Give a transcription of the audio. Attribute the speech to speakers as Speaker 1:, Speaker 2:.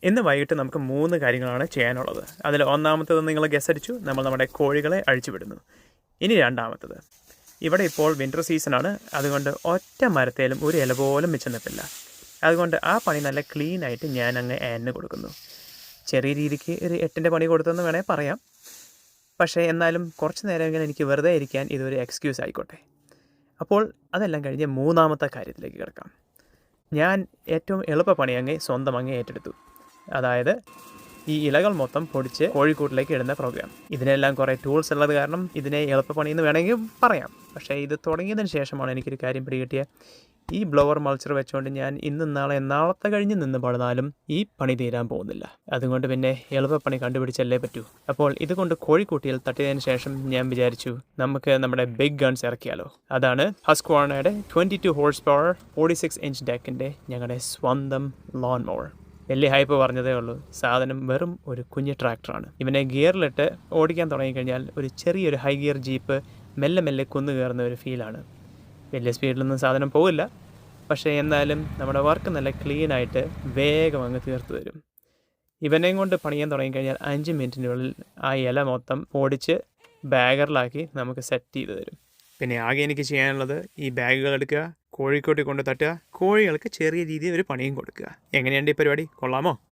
Speaker 1: ഇന്ന് വൈകിട്ട് നമുക്ക് 3 കാര്യങ്ങളാണ് ചെയ്യാനുള്ളത്. അതിൽ ഒന്നാമത്തേത് നിങ്ങൾ ഗസ് അടിച്ചു, നമ്മൾ നമ്മുടെ കോഴികളെ അഴിച്ചുവിടുന്നു. ഇനി രണ്ടാമത്തത്, ഇവിടെ ഇപ്പോൾ വിൻ്റർ സീസണാണ്, അതുകൊണ്ട് ഒറ്റ മരത്തേലും ഒരു ഇല പോലും മിച്ചം നിൽപ്പില്ല. അതുകൊണ്ട് ആ പണി നല്ല ക്ലീനായിട്ട് ഞാൻ അങ്ങ് ആനിന് കൊടുക്കുന്നു. ചെറിയ രീതിക്ക് ഒരു 8ൻ്റെ പണി കൊടുത്തെന്ന് വേണേൽ പറയാം. പക്ഷേ എന്നാലും കുറച്ച് നേരമെങ്കിലും എനിക്ക് വെറുതെ ഇരിക്കാൻ ഇതൊരു എക്സ്ക്യൂസ് ആയിക്കോട്ടെ. അപ്പോൾ അതെല്ലാം കഴിഞ്ഞ് മൂന്നാമത്തെ കാര്യത്തിലേക്ക് കിടക്കാം. ഞാൻ ഏറ്റവും എളുപ്പപ്പണി അങ്ങ് സ്വന്തം അങ്ങ് ഏറ്റെടുത്തു. അതായത് ഈ ഇലകൾ മൊത്തം പൊടിച്ച് കോഴിക്കൂട്ടിലേക്ക് ഇടുന്ന പ്രോഗ്രാം. ഇതിനെല്ലാം കുറേ ടൂൾസ് ഉള്ളത് കാരണം ഇതിനെ എളുപ്പപ്പണിയെന്ന് വേണമെങ്കിൽ പറയാം. പക്ഷേ ഇത് തുടങ്ങിയതിന് ശേഷമാണ് എനിക്കൊരു കാര്യം പിടികിട്ടിയ, ഈ ബ്ലോവർ മൾച്ചർ വെച്ചുകൊണ്ട് ഞാൻ ഇന്നും നാളത്തെ കഴിഞ്ഞ് നിന്ന് പണിതാലും ഈ പണി തീരാൻ പോകുന്നില്ല. അതുകൊണ്ട് പിന്നെ എളുപ്പപ്പണി കണ്ടുപിടിച്ചല്ലേ പറ്റൂ. അപ്പോൾ ഇതുകൊണ്ട് കോഴിക്കൂട്ടിയിൽ തട്ടിയതിന് ശേഷം ഞാൻ വിചാരിച്ചു, നമുക്ക് നമ്മുടെ ബിഗ് ഗൺസ് ഇറക്കിയാലോ. അതാണ് ഹസ്ക്വാർണയുടെ 22 ഹോഴ്സ് പവർ 46 ഇഞ്ച് ഡെക്കിൻ്റെ ഞങ്ങളുടെ സ്വന്തം ലോൺ മോവർ. വലിയ ഹൈപ്പ് പറഞ്ഞതേ ഉള്ളൂ. സാധനം വെറും ഒരു കുഞ്ഞ് ട്രാക്ടറാണ്. ഇവനെ ഗിയറിലിട്ട് ഓടിക്കാൻ തുടങ്ങിക്കഴിഞ്ഞാൽ ഒരു ചെറിയൊരു ഹൈ ഗിയർ ജീപ്പ് മെല്ലെ മെല്ലെ കുന്നു കയറുന്ന ഒരു ഫീലാണ്. വലിയ സ്പീഡിലൊന്നും സാധനം പോവില്ല, പക്ഷേ എന്നാലും നമ്മുടെ വർക്ക് നല്ല ക്ലീനായിട്ട് വേഗം അങ്ങ് തീർത്തു തരും. ഇവനെയും കൊണ്ട് പണിയാൻ തുടങ്ങിക്കഴിഞ്ഞാൽ 5 മിനിറ്റിനുള്ളിൽ ആ ഇല മൊത്തം ഓടിച്ച് ബാഗറിലാക്കി നമുക്ക് സെറ്റ് ചെയ്ത് തരും. പിന്നെ ആകെ എനിക്ക് ചെയ്യാനുള്ളത് ഈ ബാഗുകൾ എടുക്കുക, കോഴിക്കോട്ടിൽ കൊണ്ട് തട്ടുക, കോഴികൾക്ക് ചെറിയ രീതിയിൽ ഒരു പണിയും കൊടുക്കുക. എങ്ങനെയുണ്ട് ഈ പരിപാടി? കൊള്ളാമോ?